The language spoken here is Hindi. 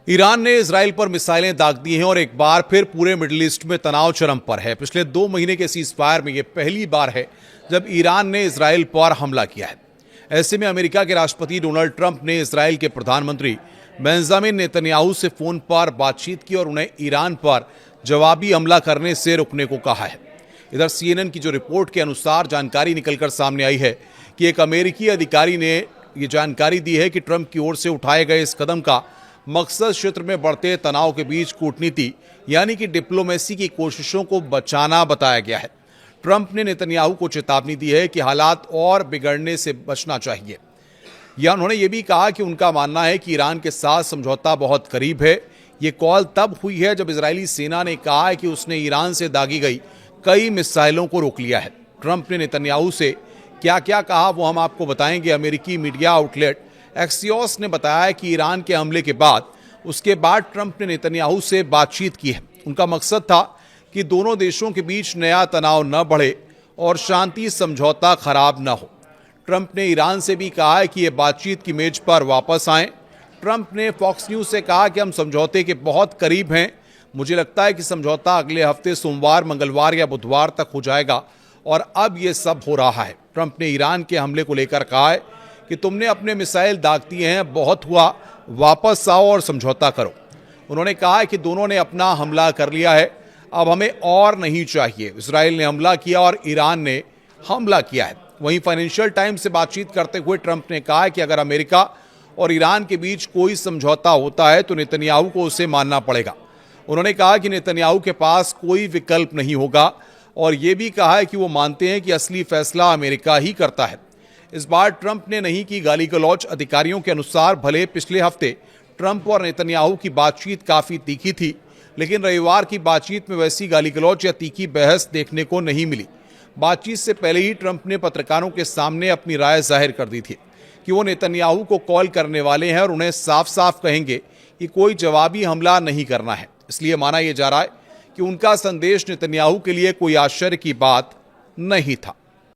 ईरान ने इजराइल पर मिसाइलें दाग दी हैं और एक बार फिर पूरे मिडिल ईस्ट में तनाव चरम पर है। पिछले 2 महीने के सीजफायर में यह पहली बार है जब ईरान ने इजराइल पर हमला किया है। ऐसे में अमेरिका के राष्ट्रपति डोनाल्ड ट्रंप ने इजराइल के प्रधानमंत्री बेंजामिन नेतन्याहू से फोन पर बातचीत की और उन्हें ईरान पर जवाबी हमला करने से रुकने को कहा है। इधर CNN की जो रिपोर्ट के अनुसार जानकारी निकलकर सामने आई है कि एक अमेरिकी अधिकारी ने यह जानकारी दी है कि ट्रंप की ओर से उठाए गए इस कदम का मकसद क्षेत्र में बढ़ते तनाव के बीच कूटनीति यानी कि डिप्लोमेसी की कोशिशों को बचाना बताया गया है। ट्रंप ने नेतन्याहू को चेतावनी दी है कि हालात और बिगड़ने से बचना चाहिए। या उन्होंने ये भी कहा कि उनका मानना है कि ईरान के साथ समझौता बहुत करीब है। ये कॉल तब हुई है जब इजरायली सेना ने कहा है कि उसने ईरान से दागी गई कई मिसाइलों को रोक लिया है। ट्रंप ने नेतन्याहू से क्या क्या कहा वो हम आपको बताएंगे। अमेरिकी मीडिया आउटलेट एक्सियोस ने बताया कि ईरान के हमले के बाद उसके बाद ट्रंप ने नेतन्याहू से बातचीत की है। उनका मकसद था कि दोनों देशों के बीच नया तनाव न बढ़े और शांति समझौता खराब न हो। ट्रंप ने ईरान से भी कहा है कि ये बातचीत की मेज पर वापस आएं। ट्रंप ने फॉक्स न्यूज से कहा कि हम समझौते के बहुत करीब हैं। मुझे लगता है कि समझौता अगले हफ्ते सोमवार, मंगलवार या बुधवार तक हो जाएगा और अब ये सब हो रहा है। ट्रंप ने ईरान के हमले को लेकर कहा है कि तुमने अपने मिसाइल दाग दिए हैं, बहुत हुआ, वापस आओ और समझौता करो। उन्होंने कहा है कि दोनों ने अपना हमला कर लिया है, अब हमें और नहीं चाहिए। इजराइल ने हमला किया और ईरान ने हमला किया है। वहीं फाइनेंशियल टाइम्स से बातचीत करते हुए ट्रंप ने कहा है कि अगर अमेरिका और ईरान के बीच कोई समझौता होता है तो नेतन्याहू को उसे मानना पड़ेगा। उन्होंने कहा कि नेतन्याहू के पास कोई विकल्प नहीं होगा और ये भी कहा है कि वो मानते हैं कि असली फैसला अमेरिका ही करता है। इस बार ट्रंप ने नहीं की गाली गलौज। अधिकारियों के अनुसार भले पिछले हफ्ते ट्रंप और नेतन्याहू की बातचीत काफी तीखी थी, लेकिन रविवार की बातचीत में वैसी गाली गलौज या तीखी बहस देखने को नहीं मिली। बातचीत से पहले ही ट्रंप ने पत्रकारों के सामने अपनी राय जाहिर कर दी थी कि वो नेतन्याहू को कॉल करने वाले हैं और उन्हें साफ साफ कहेंगे कि कोई जवाबी हमला नहीं करना है। इसलिए माना यह जा रहा है कि उनका संदेश नेतन्याहू के लिए कोई आश्चर्य की बात नहीं था।